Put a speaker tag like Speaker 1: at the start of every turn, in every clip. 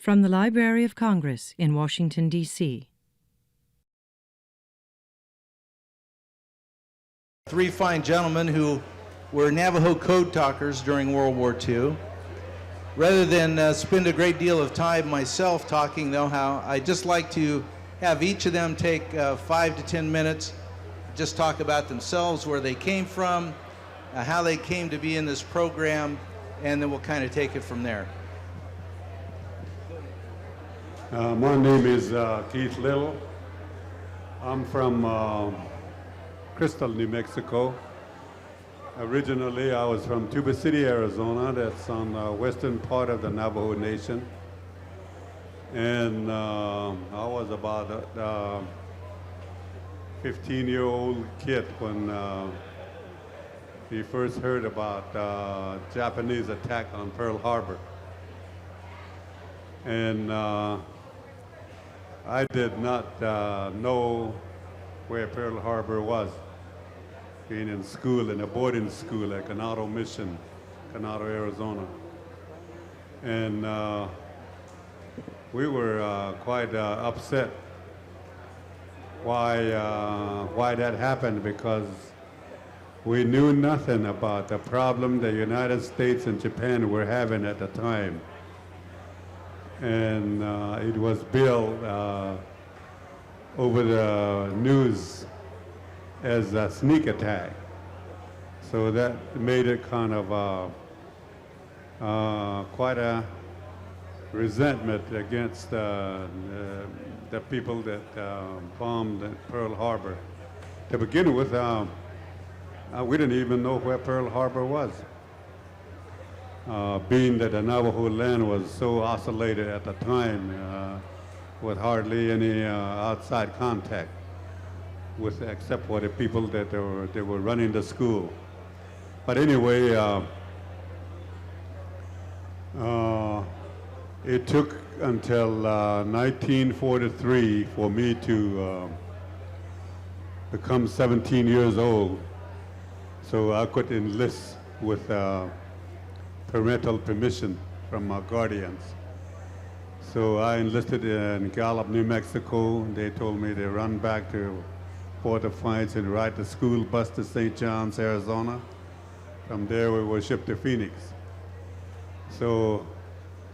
Speaker 1: From the Library of Congress in Washington, D.C.
Speaker 2: Three fine gentlemen who were Navajo Code Talkers during World War II. Rather than spend a great deal of time myself talking, though, I'd just like to have each of them take 5 to 10 minutes, just talk about themselves, where they came from, how they came to be in this program, and then we'll kind of take it from there.
Speaker 3: My name is Keith Little. I'm from Crystal, New Mexico. Originally, I was from Tuba City, Arizona. That's on the western part of the Navajo Nation. And I was about a 15-year-old kid when we first heard about Japanese attack on Pearl Harbor. And I did not know where Pearl Harbor was, being in school, in a boarding school at Coronado Mission, Coronado, Arizona. And we were quite upset why that happened, because we knew nothing about the problem the United States and Japan were having at the time. And it was billed over the news as a sneak attack. So that made it kind of quite a resentment against the people that bombed Pearl Harbor. To begin with, we didn't even know where Pearl Harbor was. Being that the Navajo land was so isolated at the time, with hardly any outside contact, except for the people that they were running the school. But anyway, it took until 1943 for me to become 17 years old, so I could enlist with parental permission from my guardians. So I enlisted in Calif, New Mexico. They told me to run back to Fort Defiance and ride the school bus to St. John's, Arizona. From there we were shipped to Phoenix. So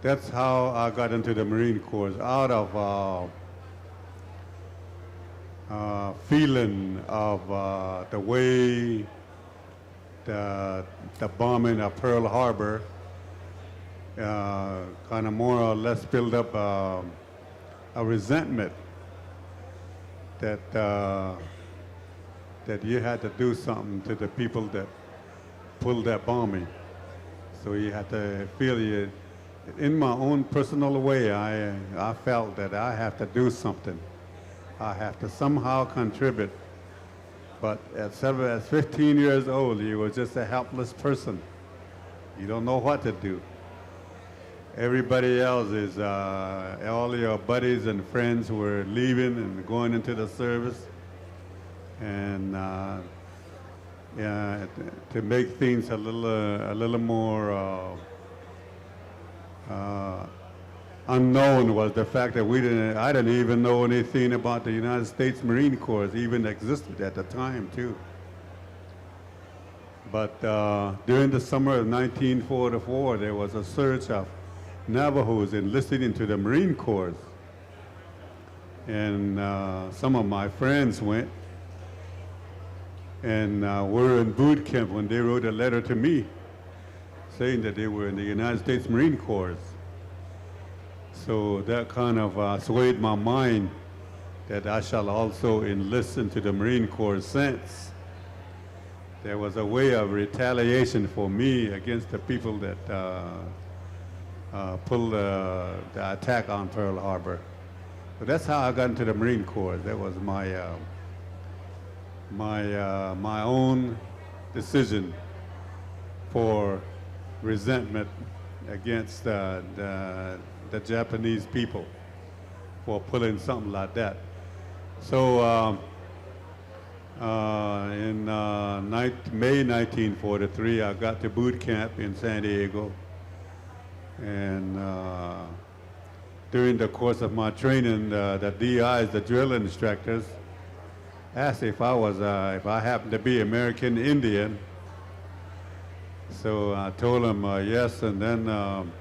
Speaker 3: that's how I got into the Marine Corps, out of feeling of the way the bombing of Pearl Harbor kind of more or less built up a resentment that you had to do something to the people that pulled that bombing. So you had to feel it. In my own personal way, I felt that I have to do something. I have to somehow contribute. But at 15 years old, you were just a helpless person. You don't know what to do. Everybody else is, all your buddies and friends were leaving and going into the service. And yeah, to make things a little more unknown was the fact that I didn't even know anything about the United States Marine Corps even existed at the time too. But during the summer of 1944, there was a surge of Navajos enlisted into the Marine Corps. And some of my friends went and were in boot camp when they wrote a letter to me saying that they were in the United States Marine Corps. So that kind of swayed my mind that I shall also enlist into the Marine Corps, since there was a way of retaliation for me against the people that pulled the attack on Pearl Harbor. So that's how I got into the Marine Corps. That was my my own decision for resentment against the Japanese people for pulling something like that. So in May 1943, I got to boot camp in San Diego, and during the course of my training, the DIs, the drill instructors, asked if I happened to be American Indian. So I told him yes, and then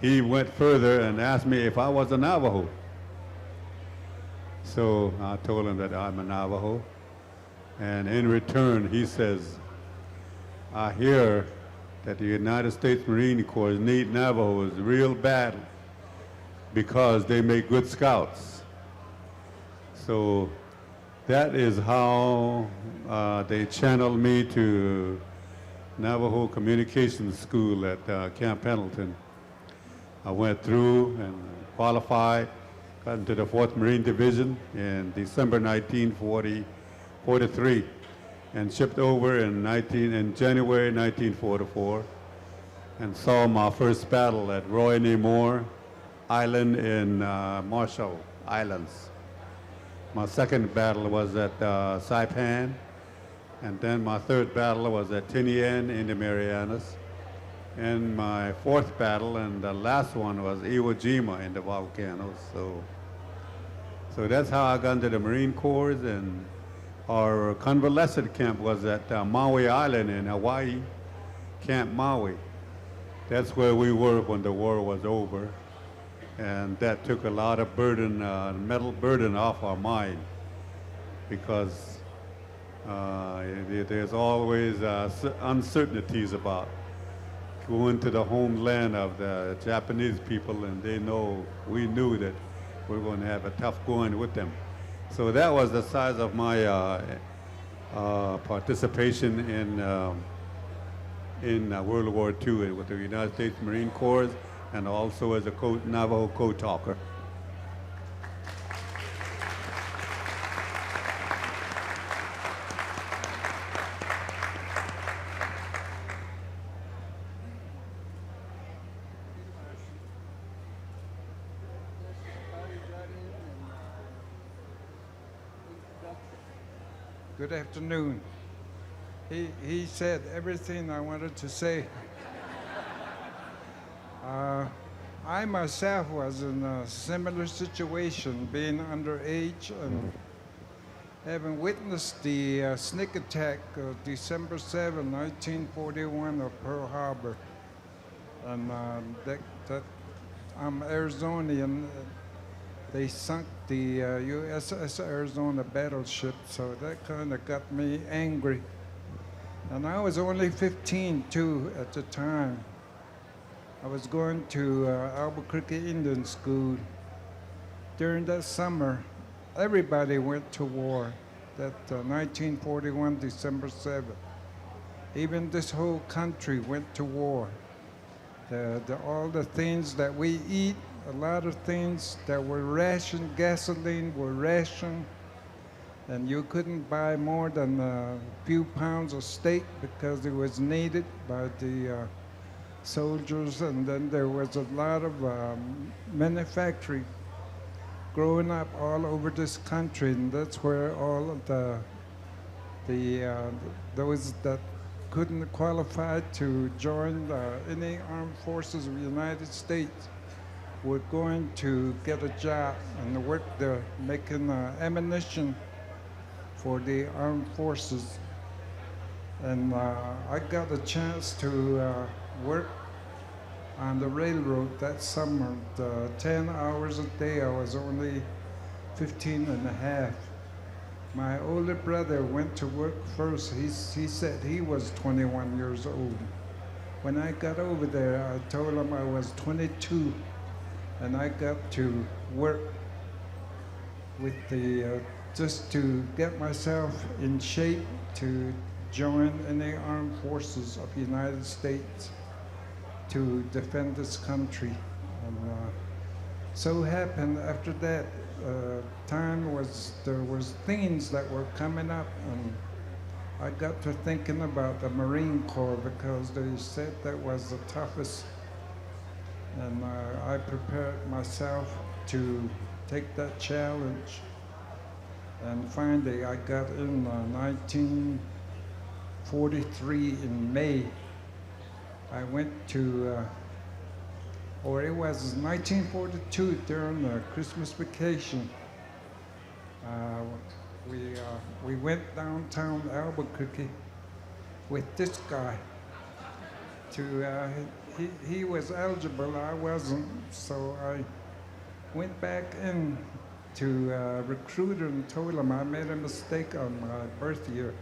Speaker 3: he went further and asked me if I was a Navajo. So I told him that I'm a Navajo, and in return he says, I hear that the United States Marine Corps need Navajos real bad because they make good scouts. So that is how they channeled me to Navajo Communications School at Camp Pendleton. I went through and qualified, got into the 4th Marine Division in December 1943, and shipped over in January 1944, and saw my first battle at Roi-Namur Island in Marshall Islands. My second battle was at Saipan, and then my third battle was at Tinian in the Marianas. And my fourth battle and the last one was Iwo Jima in the volcanoes. So that's how I got into the Marine Corps. And our convalescent camp was at Maui Island in Hawaii, Camp Maui. That's where we were when the war was over. And that took a lot of burden, mental burden off our mind, because there's always uncertainties about going to the homeland of the Japanese people, and we knew that we were going to have a tough going with them. So that was the size of my participation in World War II with the United States Marine Corps, and also as a Navajo Code Talker.
Speaker 4: Good afternoon. He said everything I wanted to say. I myself was in a similar situation, being underage and having witnessed the sneak attack of December 7, 1941 of Pearl Harbor. And I'm Arizonian. They sunk the USS Arizona battleship, so that kind of got me angry. And I was only 15 too at the time. I was going to Albuquerque Indian School. During that summer, everybody went to war, that 1941, December 7th. Even this whole country went to war. All the things that we eat, a lot of things that were rationed, gasoline were rationed, and you couldn't buy more than a few pounds of steak because it was needed by the soldiers. And then there was a lot of manufacturing growing up all over this country, and that's where all of those that couldn't qualify to join any armed forces of the United States were going to get a job and work there making ammunition for the armed forces. And I got a chance to work on the railroad that summer, 10 hours a day. I was only 15 and a half. My older brother went to work first. He said he was 21 years old. When I got over there, I told him I was 22, and I got to work with just to get myself in shape to join any armed forces of the United States to defend this country. And so happened after that, there was things that were coming up, and I got to thinking about the Marine Corps because they said that was the toughest. And I prepared myself to take that challenge. And finally, I got in 1943 in May. I went to or it was 1942 during the Christmas vacation. We went downtown Albuquerque with this guy. He was eligible, I wasn't, so I went back in to recruiter and told him I made a mistake on my birth year.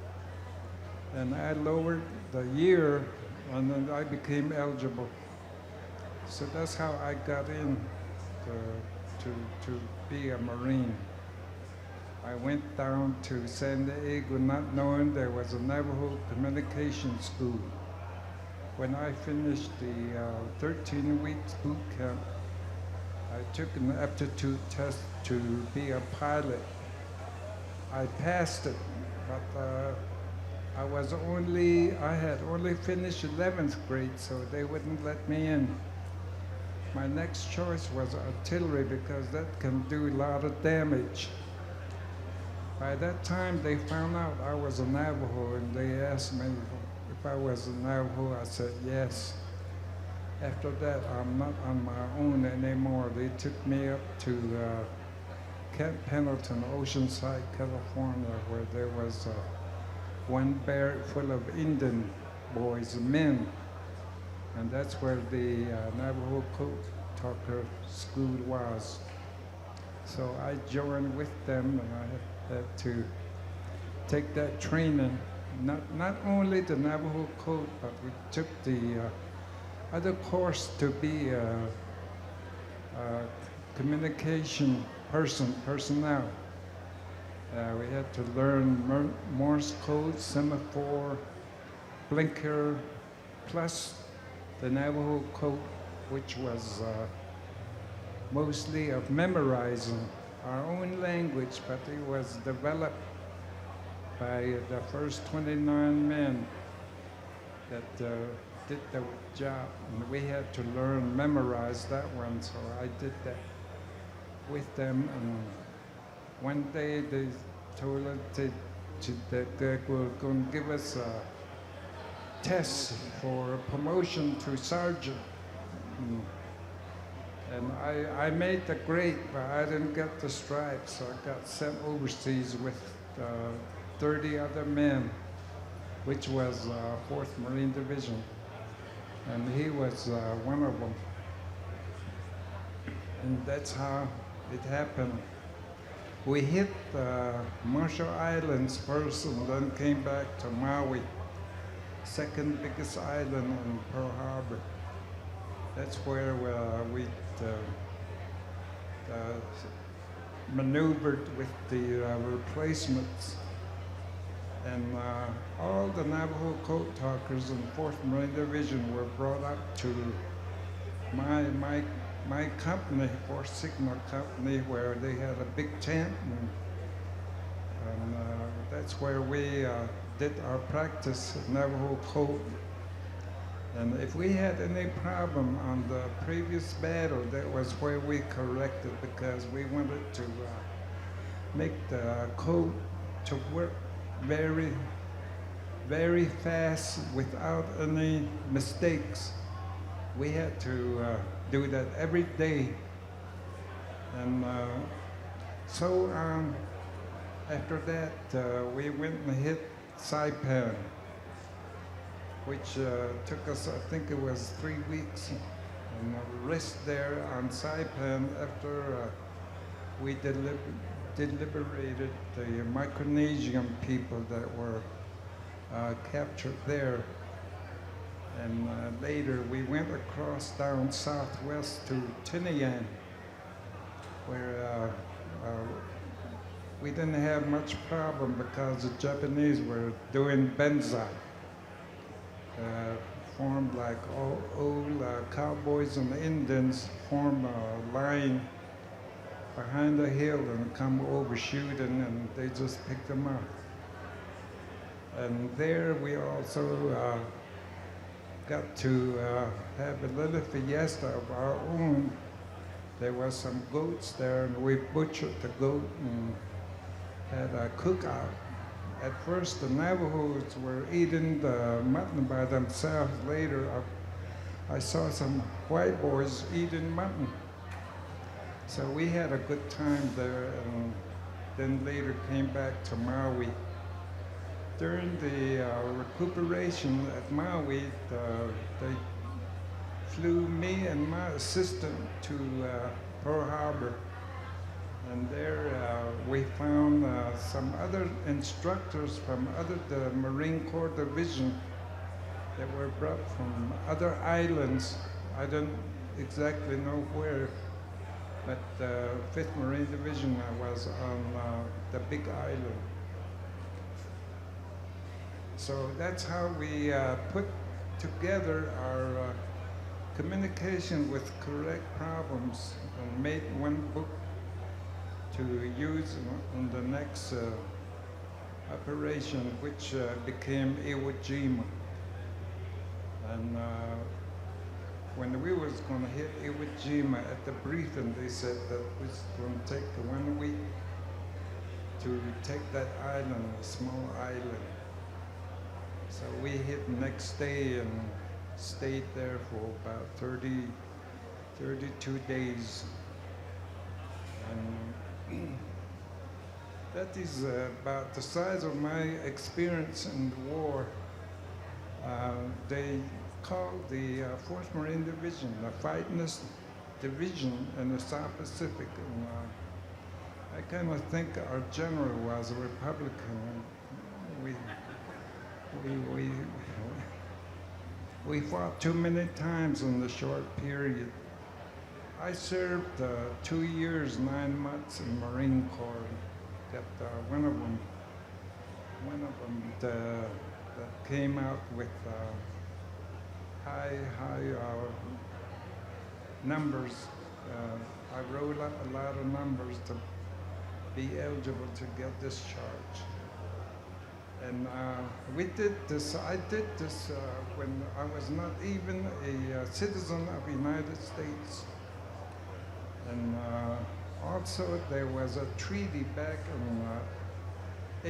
Speaker 4: And I lowered the year, and then I became eligible. So that's how I got in to be a Marine. I went down to San Diego not knowing there was a Navajo communication school. When I finished the 13-week boot camp, I took an aptitude test to be a pilot. I passed it, but I had only finished 11th grade, so they wouldn't let me in. My next choice was artillery because that can do a lot of damage. By that time, they found out I was a Navajo, and they asked me if I was a Navajo. I said yes. After that, I'm not on my own anymore. They took me up to Camp Pendleton, Oceanside, California, where there was one barrack full of Indian boys and men. And that's where the Navajo Code Talker School was. So I joined with them, and I had to take that training. Not only the Navajo Code, but we took the other course to be a communication personnel. We had to learn Morse code, semaphore, blinker, plus the Navajo Code, which was mostly of memorizing our own language, but it was developed by the first 29 men that did the job, and we had to learn, memorize that one, so I did that with them. And one day they told us that they were going to give us a test for promotion to sergeant. And I made the grade, but I didn't get the stripes, so I got sent overseas with 30 other men, which was 4th Marine Division. And he was one of them. And that's how it happened. We hit Marshall Islands first and then came back to Maui, second biggest island in Pearl Harbor. That's where we maneuvered with the replacements. And all the Navajo Code Talkers in 4th Marine Division were brought up to my company, 4th Signal Company, where they had a big tent, and that's where we did our practice at Navajo Code. And if we had any problem on the previous battle, that was where we corrected, because we wanted to make the code to work very, very fast without any mistakes. We had to do that every day. And so after that, we went and hit Saipan, which took us, I think it was 3 weeks, and rest there on Saipan after we deliberated the Micronesian people that were captured there. And later we went across down southwest to Tinian, where we didn't have much problem because the Japanese were doing banzai. Formed like old cowboys and Indians form a line behind the hill and come over shooting, and they just picked them up. And there we also got to have a little fiesta of our own. There was some goats there, and we butchered the goat and had a cookout. At first, the Navajos were eating the mutton by themselves. Later, I saw some white boys eating mutton. So we had a good time there, and then later came back to Maui. During the recuperation at Maui, they flew me and my assistant to Pearl Harbor. And there we found some other instructors from the Marine Corps Division that were brought from other islands. I don't exactly know where, but 5th Marine Division was on the Big Island. So that's how we put together our communication with correct problems and made one book to use in the next operation, which became Iwo Jima. And when we was going to hit Iwo Jima at the briefing, they said that it was going to take 1 week to take that island, a small island. So we hit the next day and stayed there for about 32 days. And that is about the size of my experience in the war. They called the 4th Marine Division the fightingest division in the South Pacific. And I kind of think our general was a Republican. We fought too many times in the short period. I served 2 years, 9 months in Marine Corps. Except one of them that came out with high numbers. I rolled up a lot of numbers to be eligible to get discharged. And we did this, I did this when I was not even a citizen of the United States. And also there was a treaty back in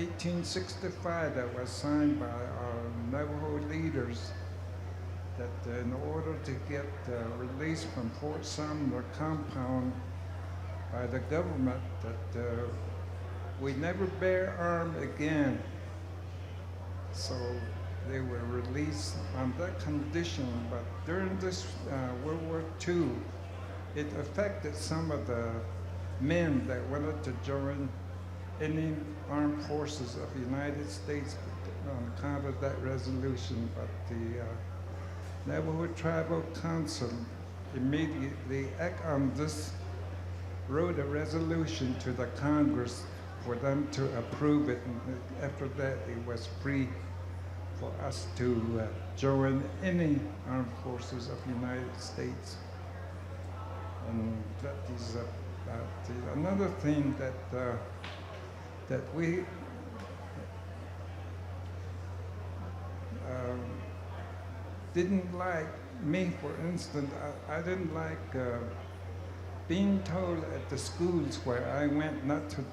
Speaker 4: 1865 that was signed by our Navajo leaders that in order to get released from Fort Sumner compound by the government that we never bear arms again. So they were released on that condition, but during this World War II, it affected some of the men that wanted to join any armed forces of the United States on account of that resolution. But the Navajo Tribal Council immediately acted on this, wrote a resolution to the Congress for them to approve it. And after that, it was free for us to join any armed forces of the United States. And that is about it. Another thing that we didn't like, me for instance, I didn't like being told at the schools where I went not to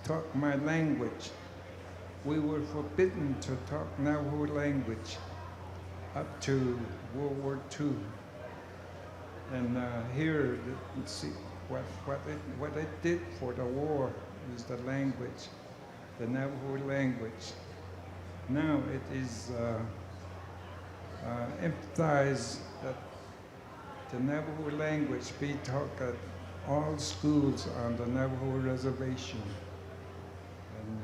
Speaker 4: talk my language. We were forbidden to talk Navajo language up to World War II. And here, let's see, what it did for the war is the language, the Navajo language. Now it is emphasized that the Navajo language be taught at all schools on the Navajo reservation. And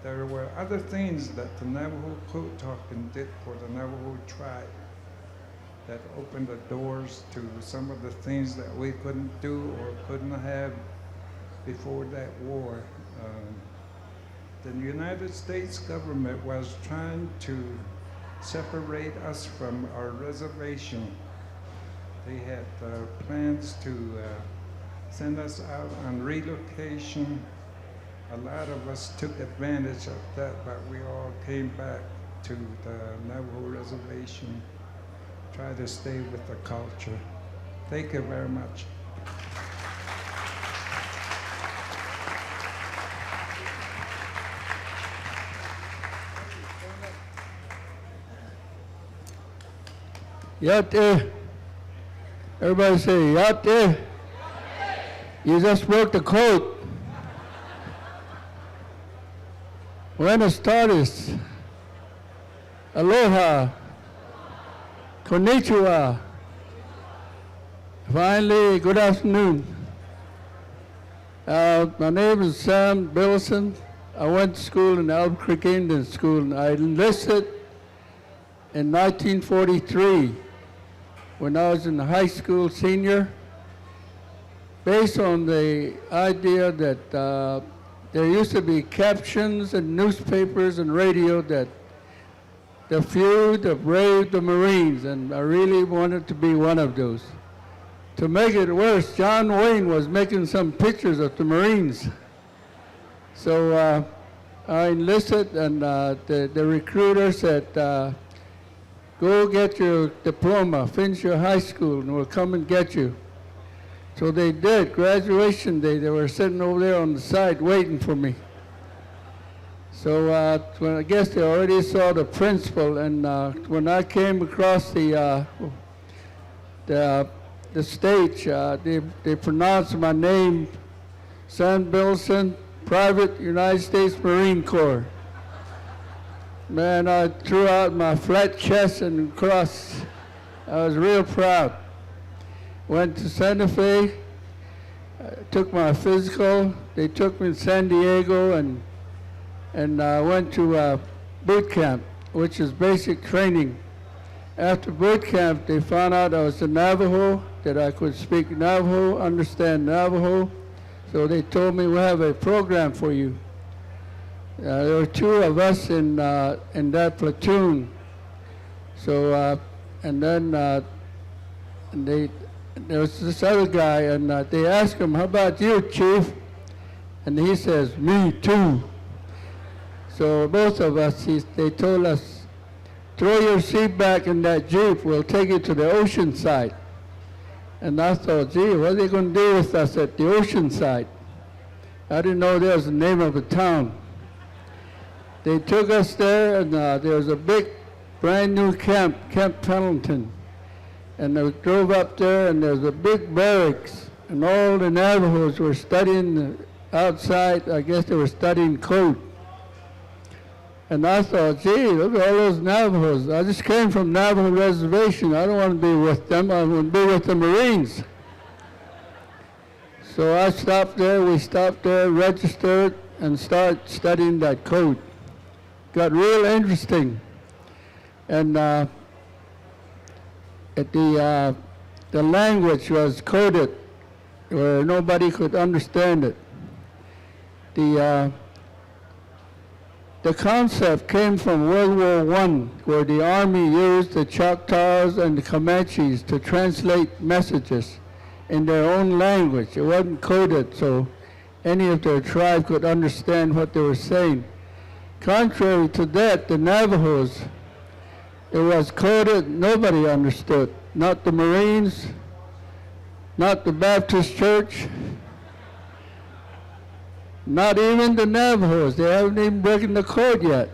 Speaker 4: there were other things that the Navajo Code Talking did for the Navajo tribe that opened the doors to some of the things that we couldn't do or couldn't have before that war. The United States government was trying to separate us from our reservation. They had plans to send us out on relocation. A lot of us took advantage of that, but we all came back to the Navajo reservation, try to stay with the culture. Thank you very much.
Speaker 5: Yate Everybody say, you out there? You just broke the code. Buenos tardes. Aloha. Konnichiwa. Finally, good afternoon. My name is Sam Billison. I went to school in Albuquerque Indian School, and I enlisted in 1943 when I was in high school senior, based on the idea that there used to be captions in newspapers and radio that the few that braved the Marines, and I really wanted to be one of those. To make it worse, John Wayne was making some pictures of the Marines. So I enlisted, and the recruiter said, go get your diploma, finish your high school, and we'll come and get you. So they did. Graduation day, they were sitting over there on the side waiting for me. So when I guess they already saw the principal, and when I came across the stage, they pronounced my name, Sam Bilson, Private United States Marine Corps. Man, I threw out my flat chest and cross. I was real proud. Went to Santa Fe, took my physical. They took me to San Diego, and I went to boot camp, which is basic training. After boot camp, they found out I was a Navajo, that I could speak Navajo, understand Navajo. So they told me, we have a program for you. There were two of us in that platoon. So, and then there was this other guy, and they asked him, how about you, Chief? And he says, me too. So both of us, they told us, throw your seat back in that Jeep, we'll take you to the ocean side. And I thought, gee, what are they going to do with us at the ocean side? I didn't know there was the name of a town. They took us there, and there was a big, brand new camp, Camp Pendleton. And they drove up there, and there was a big barracks, and all the Navajos were studying outside. I guess they were studying code. And I thought, gee, look at all those Navajos. I just came from Navajo Reservation. I don't want to be with them. I want to be with the Marines. So I stopped there. We stopped there, registered, and started studying that code. Got real interesting. And the language was coded where nobody could understand it. The concept came from World War I, where the Army used the Choctaws and the Comanches to translate messages in their own language. It wasn't coded, so any of their tribe could understand what they were saying. Contrary to that, the Navajos, it was coded, nobody understood. Not the Marines, not the Baptist Church, not even the Navajos. They haven't even broken the code yet.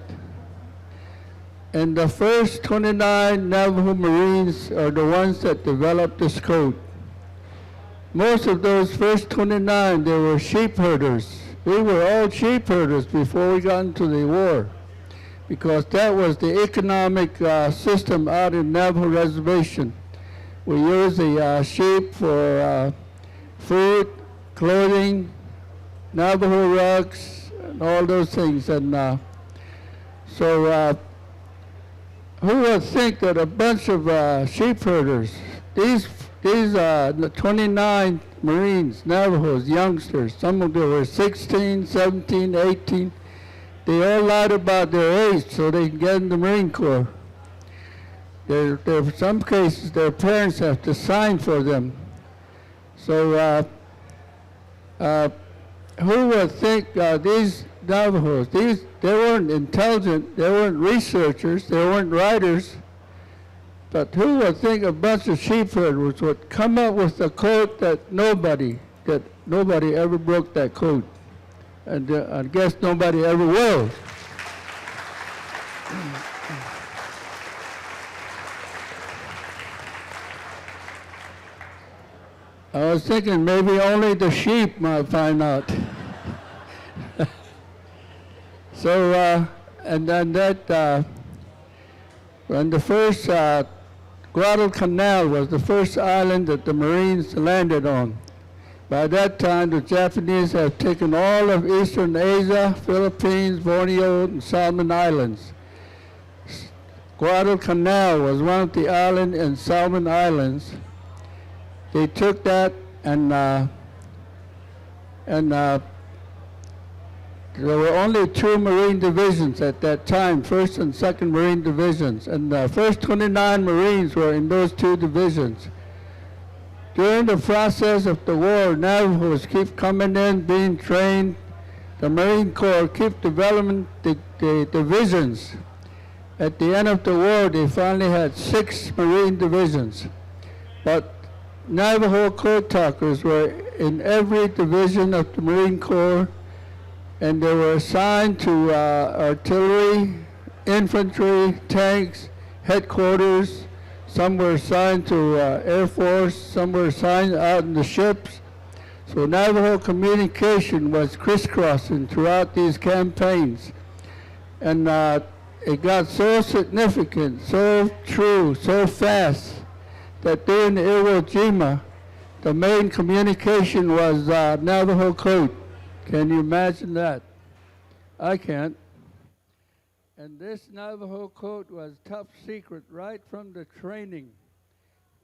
Speaker 5: And the first 29 Navajo Marines are the ones that developed this code. Most of those first 29, they were sheep herders. We were all sheep herders before we got into the war, because that was the economic system out in Navajo Reservation. We used the sheep for food, clothing, Navajo rugs, and all those things. And so who would think that a bunch of sheep herders, these 29 Marines, Navajos, youngsters, some of them were 16, 17, 18, they all lied about their age so they can get in the Marine Corps. In some cases, their parents have to sign for them. So who would think these Navajos, they weren't intelligent, they weren't researchers, they weren't writers, but who would think a bunch of sheep herders would come up with a code that nobody ever broke that code. And I guess nobody ever will. I was thinking maybe only the sheep might find out. So, and then that, when the first Guadalcanal was the first island that the Marines landed on. By that time, the Japanese have taken all of Eastern Asia, Philippines, Borneo, and Solomon Islands. Guadalcanal was one of the islands in Solomon Islands. They took that and there were only 2 Marine divisions at that time, 1st and 2nd Marine divisions, and the first 29 Marines were in those 2 divisions. During the process of the war, Navajos keep coming in, being trained. The Marine Corps keep developing the divisions. At the end of the war, they finally had 6 Marine divisions. But Navajo Code Talkers were in every division of the Marine Corps, and they were assigned to artillery, infantry, tanks, headquarters. Some were assigned to Air Force, some were assigned out in the ships. So Navajo communication was crisscrossing throughout these campaigns. And it got so significant, so true, so fast, that during the Iwo Jima, the main communication was Navajo Code. Can you imagine that? I can't. And this Navajo Code was top secret right from the training.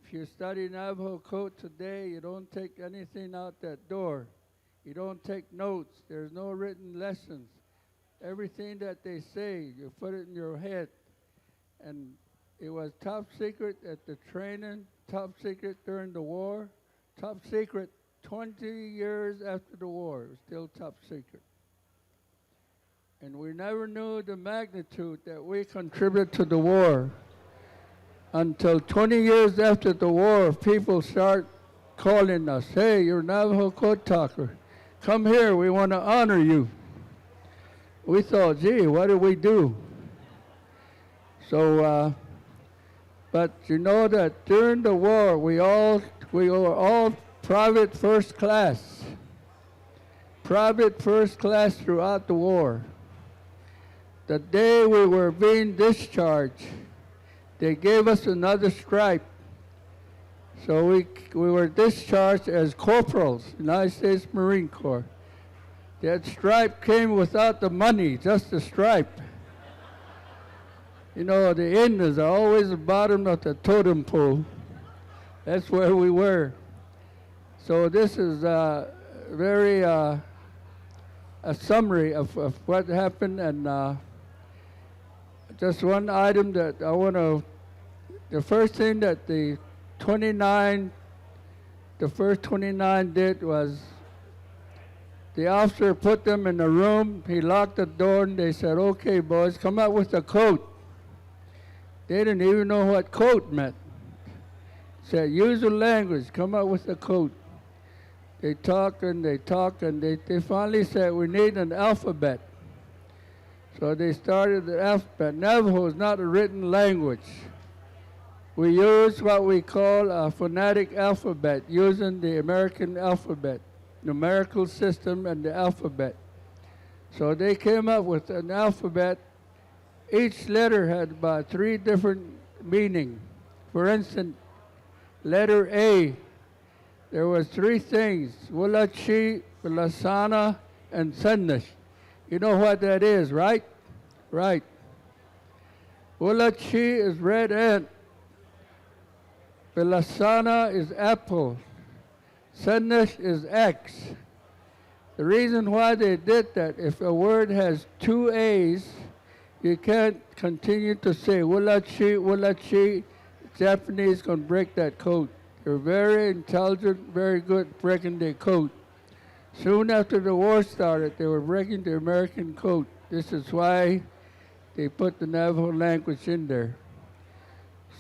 Speaker 5: If you study Navajo Code today, you don't take anything out that door. You don't take notes. There's no written lessons. Everything that they say, you put it in your head. And it was top secret at the training, top secret during the war, top secret 20 years after the war. It was still top secret. And we never knew the magnitude that we contributed to the war until 20 years after the war. People start calling us, hey, you're a Navajo Code Talker. Come here, we want to honor you. We thought, gee, what do we do? So, but you know that during the war, we were all private first class. Private first class throughout the war. The day we were being discharged, they gave us another stripe. So we were discharged as corporals, United States Marine Corps. That stripe came without the money, just the stripe. You know, the Indians are always the bottom of the totem pole. That's where we were. So this is very a summary of what happened, and just one item that I want to, the first thing that the first 29 did was the officer put them in a room, he locked the door, and they said, okay, boys, come out with a coat. They didn't even know what coat meant. Said, use the language, come out with a coat. They talked, and they finally said, we need an alphabet. So they started the alphabet. Navajo is not a written language. We use what we call a phonetic alphabet, using the American alphabet, numerical system and the alphabet. So they came up with an alphabet. Each letter had about 3 different meanings. For instance, letter A, there was 3 things, Wulachi, Bilasana, and Sennish. You know what that is, right? Right. Wulachi is red ant. Bilasana is apple. Sennish is X. The reason why they did that, if a word has 2 A's, you can't continue to say Wulachi, Wulachi. Japanese can break that code. They're very intelligent, very good at breaking their code. Soon after the war started, they were breaking the American code. This is why they put the Navajo language in there.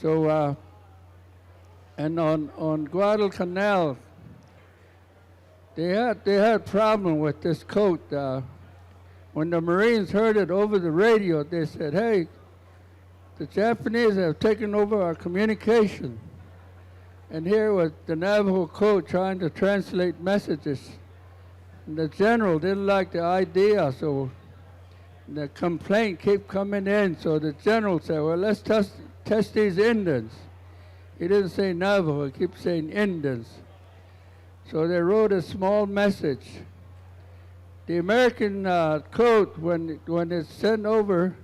Speaker 5: So, and on Guadalcanal, they had problem with this code. When the Marines heard it over the radio, they said, hey, the Japanese have taken over our communication. And here was the Navajo Code trying to translate messages. And the general didn't like the idea, so the complaint kept coming in. So the general said, well, let's test these Indians. He didn't say Navajo, he kept saying Indians. So they wrote a small message. The American code, when it's sent over,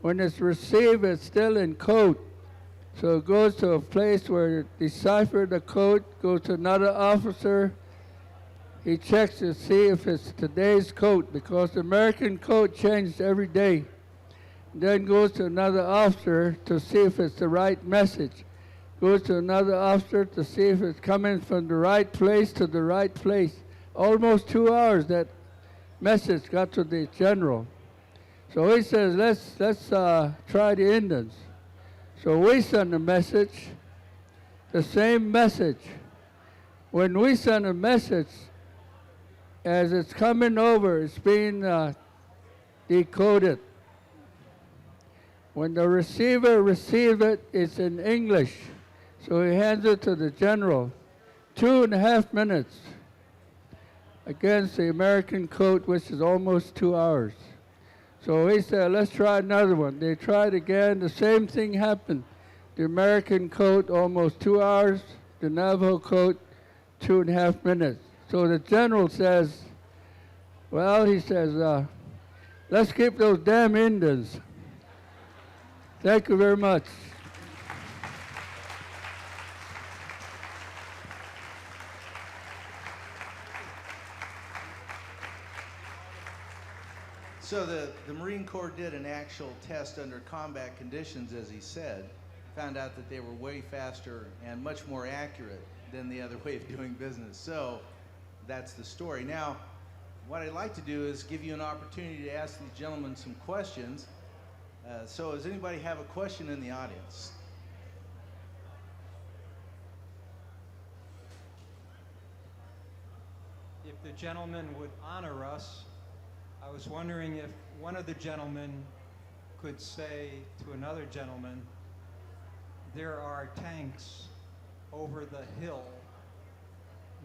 Speaker 5: when it's received, it's still in code. So it goes to a place where it deciphers the code, goes to another officer. He checks to see if it's today's code, because the American code changed every day. Then goes to another officer to see if it's the right message. Goes to another officer to see if it's coming from the right place to the right place. Almost 2 hours that message got to the general. So he says, let's try the Indians. So we send a message, the same message. When we send a message, as it's coming over, it's being decoded. When the receiver receives it, it's in English. So he hands it to the general. 2.5 minutes against the American code, which is almost 2 hours. So he said, let's try another one. They tried again. The same thing happened. The American code, almost 2 hours. The Navajo code, 2.5 minutes. So the general says, well, he says, let's keep those damn Indians. Thank you very much.
Speaker 2: So the Marine Corps did an actual test under combat conditions, as he said, found out that they were way faster and much more accurate than the other way of doing business. So that's the story. Now, what I'd like to do is give you an opportunity to ask these gentlemen some questions. So does anybody have a question in the audience?
Speaker 6: If the gentleman would honor us, I was wondering if one of the gentlemen could say to another gentleman, there are tanks over the hill.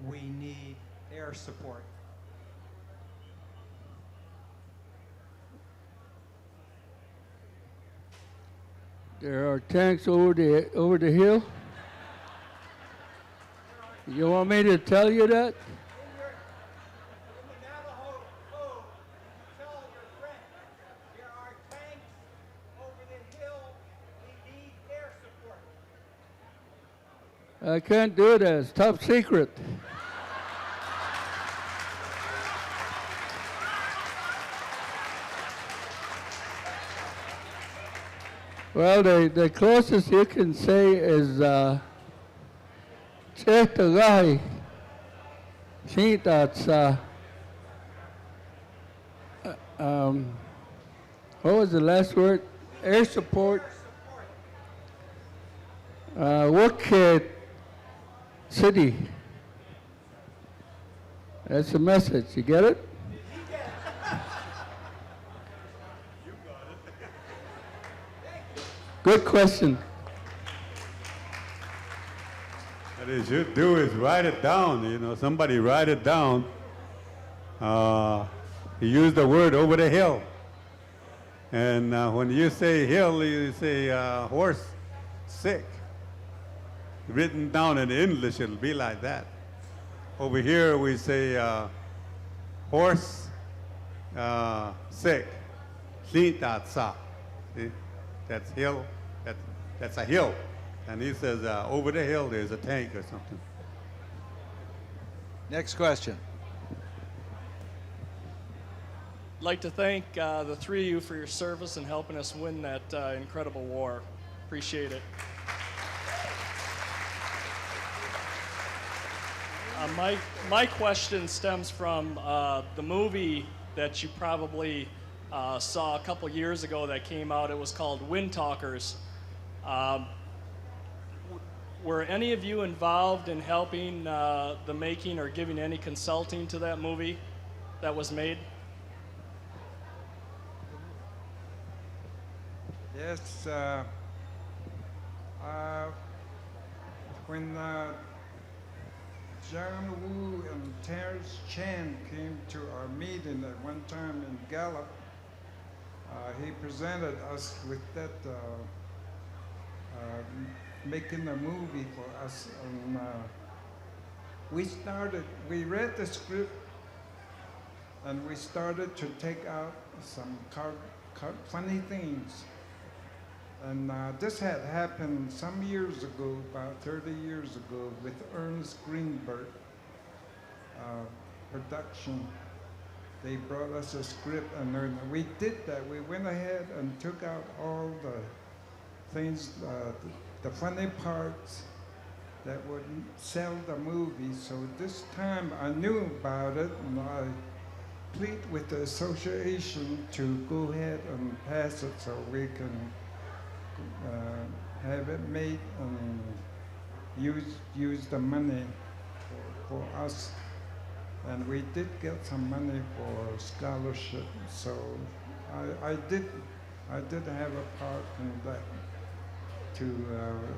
Speaker 6: We need air support.
Speaker 5: There are tanks over the hill. You want me to tell you that?
Speaker 6: In the Navajo Code, tell your friend, there are tanks over the hill. We need air support.
Speaker 5: I can't do that. It's top secret. Well, the closest you can say is check the guy. See, that's what was the last word? Air support. Work city. That's the message. You get it? Good question.
Speaker 3: What you should do is write it down. You know, somebody write it down. You use the word over the hill. And when you say hill, you say horse sick. Written down in English, it'll be like that. Over here, we say horse sick. See, that's hill. That's a hill. And he says, over the hill, there's a tank or something.
Speaker 2: Next question.
Speaker 7: I'd like to thank the three of you for your service and helping us win that incredible war. Appreciate it. My question stems from the movie that you probably saw a couple years ago that came out. It was called Wind Talkers. Were any of you involved in helping the making or giving any consulting to that movie that was made?
Speaker 4: Yes. when John Woo and Terrence Chan came to our meeting at one time in Gallup, he presented us with that, making a movie for us. And we read the script, and we started to take out some funny things. And this had happened some years ago, about 30 years ago, with Ernest Greenberg production. They brought us a script, and then we did that. We went ahead and took out all the things, the funny parts that would sell the movie. So this time I knew about it, and I plead with the association to go ahead and pass it so we can have it made and use the money for us. And we did get some money for scholarship, so I did have a part in that, to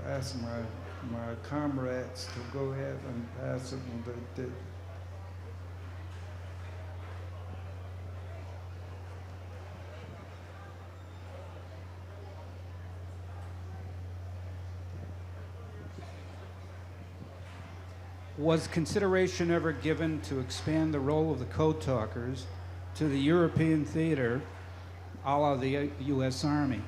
Speaker 4: ask my comrades to go ahead and pass it, and they did.
Speaker 8: Was consideration ever given to expand the role of the Code Talkers to the European theater, a la the U.S. Army?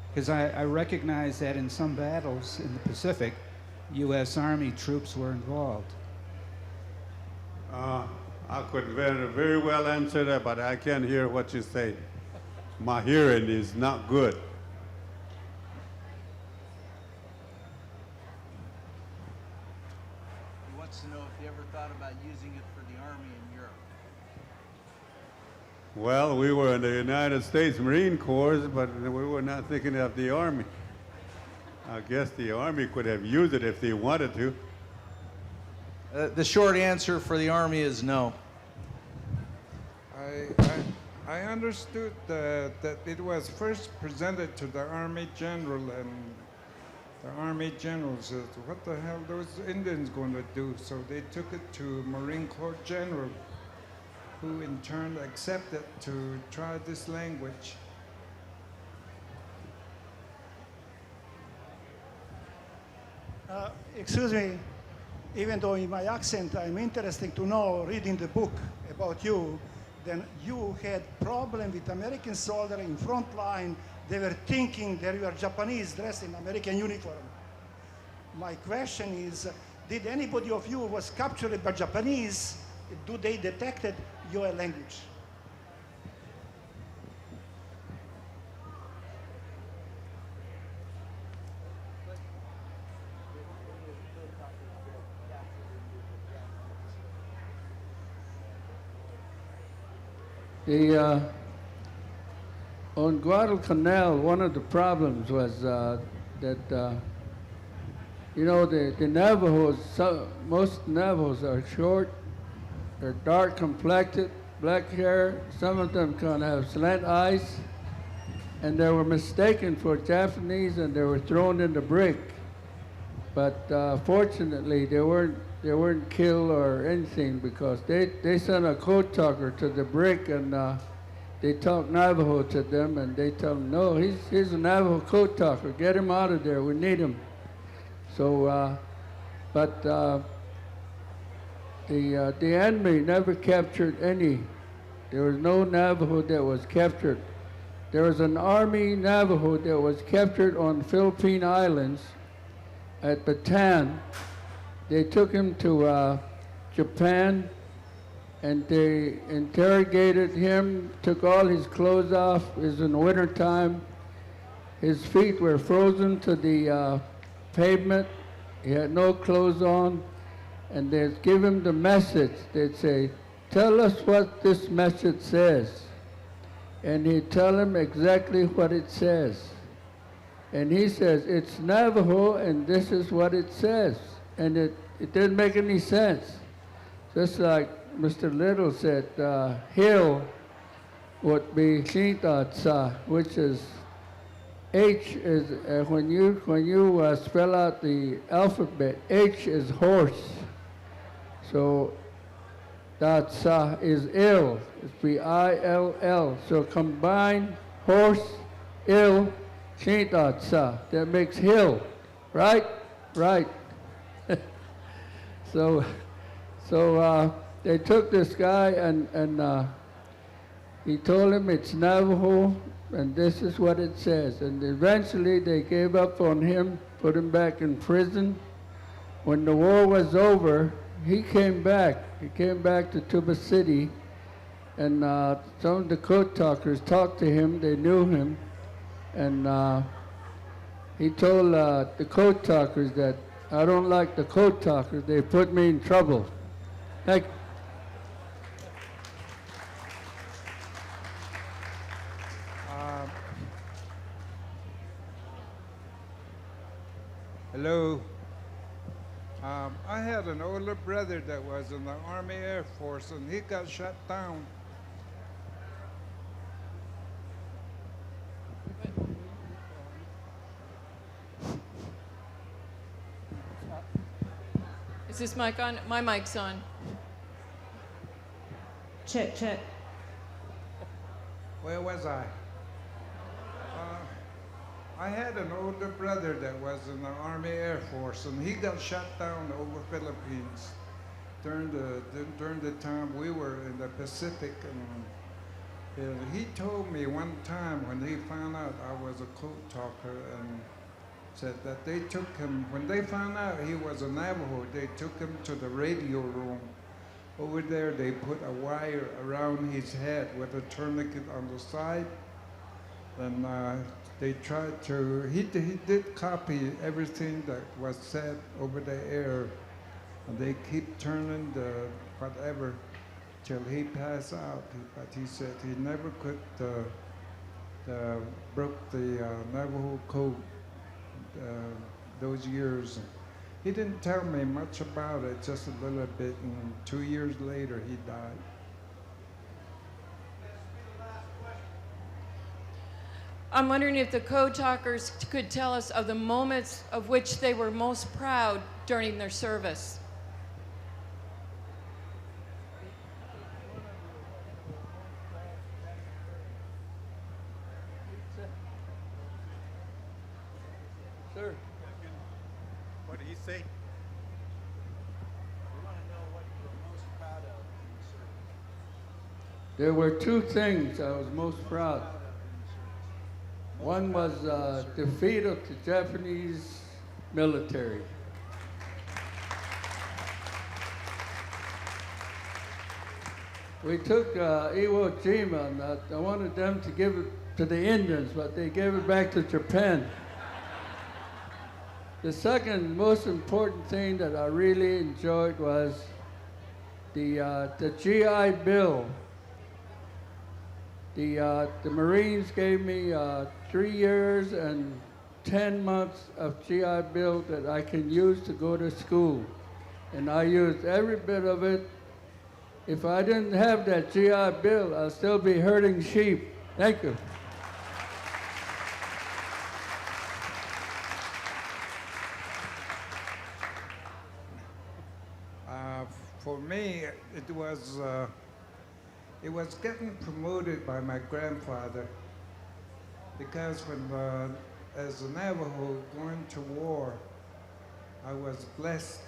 Speaker 8: Because I recognize that in some battles in the Pacific, U.S. Army troops were involved.
Speaker 3: I could very well answer that, but I can't hear what you say. My hearing is not good.
Speaker 2: To know if you ever thought about using it for the Army in Europe.
Speaker 3: Well, we were in the United States Marine Corps, but we were not thinking of the Army. I guess the Army could have used it if they wanted to.
Speaker 2: The short answer for the Army is no.
Speaker 4: I understood that it was first presented to the Army General, and the Army General said, what the hell those Indians going to do? So they took it to Marine Corps General, who in turn accepted to try this language.
Speaker 9: Excuse me, even though in my accent I'm interested to know, reading the book about you, then you had problem with American soldier in front line. They were thinking that you are Japanese dressed in American uniform. My question is, did anybody of you was captured by Japanese? Do they detected your language?
Speaker 5: On Guadalcanal, one of the problems was that, you know, the Navajos, most Navajos are short, they're dark complected, black hair, some of them kind of have slant eyes, and they were mistaken for Japanese and they were thrown in the brick. But fortunately, they weren't killed or anything, because they sent a code talker to the brick, and they talk Navajo to them, and they tell them, no, he's a Navajo code talker. Get him out of there. We need him. So, but the enemy never captured any. There was no Navajo that was captured. There was an Army Navajo that was captured on Philippine Islands at Bataan. They took him to Japan, and they interrogated him, took all his clothes off. It was in the winter time. His feet were frozen to the pavement. He had no clothes on, and they'd give him the message. They'd say, tell us what this message says. And he'd tell them exactly what it says. And he says, it's Navajo, and this is what it says. And it didn't make any sense. Just like Mr. Little said, hill would be Shintatsa, which is H is, when you spell out the alphabet, H is horse. So that sa is ill. It's B-I-L-L. So combine horse, ill, change that sa. That makes hill, right? Right. So they took this guy and he told him it's Navajo and this is what it says. And eventually they gave up on him, put him back in prison. When the war was over, he came back. He came back to Tuba City, and some of the code talkers talked to him. They knew him, and he told the code talkers that I don't like the code talkers. They put me in trouble. Thank you.
Speaker 4: Hello. I had an older brother that was in the Army Air Force, and he got shot down.
Speaker 10: Is this mic on? My mic's on.
Speaker 11: Check, check.
Speaker 4: Where was I? I had an older brother that was in the Army Air Force, and he got shot down over Philippines during the time we were in the Pacific. And he told me one time when he found out I was a code talker, and said that they took him, when they found out he was a Navajo, they took him to the radio room. Over there, they put a wire around his head with a tourniquet on the side. And they tried to, he did copy everything that was said over the air. And they keep turning the whatever till he passed out. But he said he never could broke the Navajo Code those years. He didn't tell me much about it, just a little bit, and 2 years later he died.
Speaker 10: I'm wondering if the code talkers could tell us of the moments of which they were most proud during their service.
Speaker 5: Sir.
Speaker 3: What did he say?
Speaker 6: We want to know what you were most proud of in the service.
Speaker 5: There were two things I was most proud of. One was defeat of the Japanese military. We took Iwo Jima, and I wanted them to give it to the Indians, but they gave it back to Japan. The second most important thing that I really enjoyed was the GI Bill. The Marines gave me 3 years and 10 months of GI Bill that I can use to go to school. And I used every bit of it. If I didn't have that GI Bill, I'd still be herding sheep. Thank you.
Speaker 4: For me, it was getting promoted by my grandfather, because when, as a Navajo going to war, I was blessed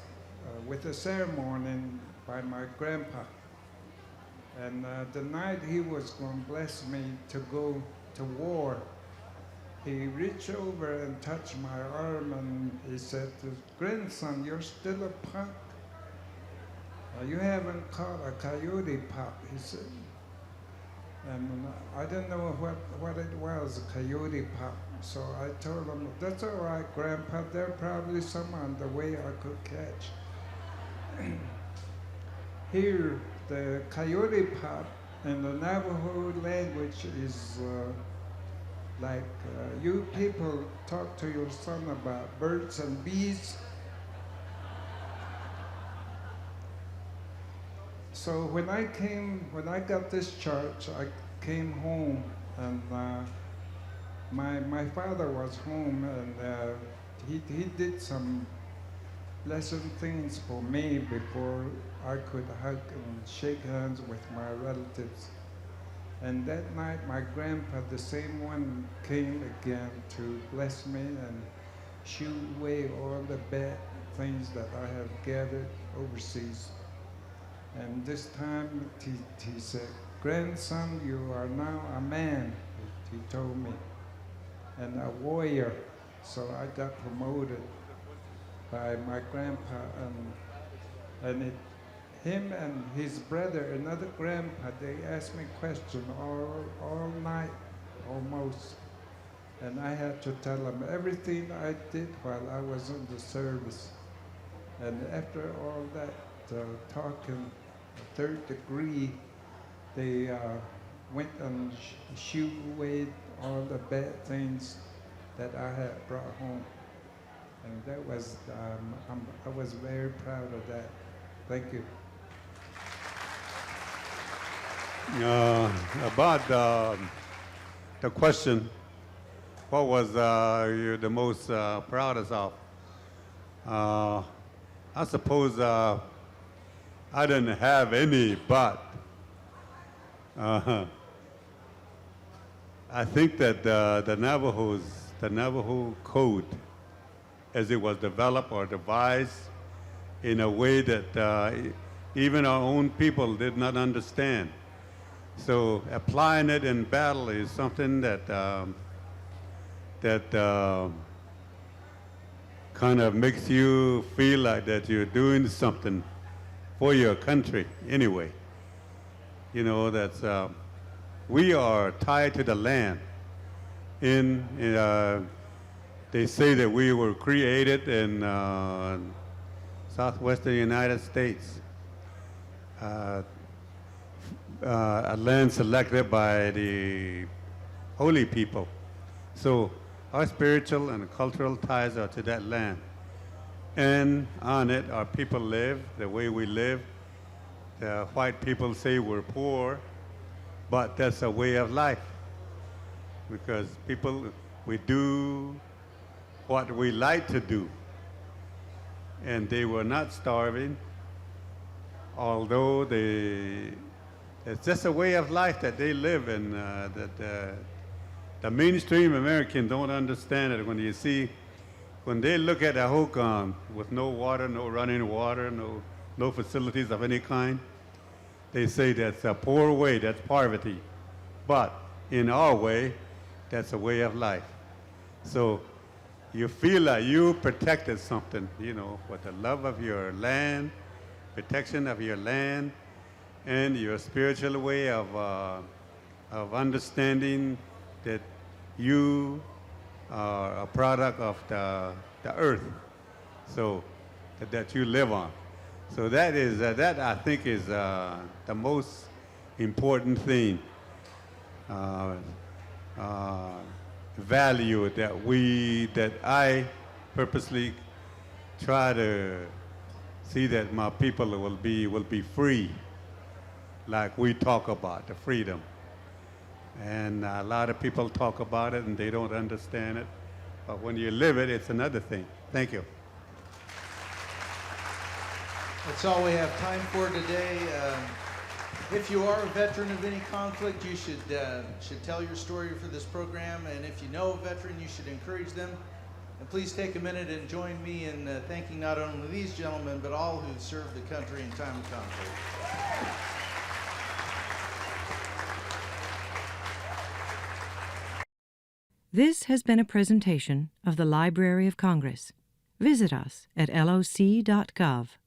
Speaker 4: with a ceremony by my grandpa. And the night he was going to bless me to go to war, he reached over and touched my arm and he said, "Grandson, you're still a punk. You haven't caught a coyote pup," he said. And I didn't know what it was, a coyote pup. So I told him, "That's all right, Grandpa. There are probably some on the way I could catch." Here, the coyote pup in the Navajo language is like you people talk to your son about birds and bees. So when I got discharged, I came home, and my father was home, and he did some pleasant things for me before I could hug and shake hands with my relatives. And that night, my grandpa, the same one, came again to bless me and shoo away all the bad things that I have gathered overseas. And this time he said, "Grandson, you are now a man," he told me, "and a warrior." So I got promoted by my grandpa, and him and his brother, another grandpa, they asked me questions all night, almost. And I had to tell them everything I did while I was in the service. And after all that talking, third degree, they went and shooed away all the bad things that I had brought home. And that was, I was very proud of that. Thank you.
Speaker 3: About the question, what was you the most proudest of? I suppose I didn't have any, but I think that the Navajo Code, as it was developed or devised in a way that even our own people did not understand. So applying it in battle is something that kind of makes you feel like that you're doing something for your country anyway. You know, that's, we are tied to the land. They say that we were created in southwestern United States. A land selected by the holy people. So our spiritual and cultural ties are to that land. And on it, our people live the way we live. The white people say we're poor, but that's a way of life. Because we do what we like to do. And they were not starving, although it's just a way of life that they live in, that the mainstream American don't understand it. When they look at a Hokan with no water, no running water, no facilities of any kind, they say that's a poor way, that's poverty. But in our way, that's a way of life. So you feel like you protected something, you know, with the love of your land, protection of your land, and your spiritual way of understanding that you are a product of the earth, so that you live on. So that is that I think is the most important thing, value that I purposely try to see that my people will be free, like we talk about the freedom. And a lot of people talk about it and they don't understand it. But when you live it, it's another thing. Thank you.
Speaker 2: That's all we have time for today. If you are a veteran of any conflict, you should tell your story for this program. And if you know a veteran, you should encourage them. And please take a minute and join me in thanking not only these gentlemen, but all who served the country in time of conflict.
Speaker 1: This has been a presentation of the Library of Congress. Visit us at loc.gov.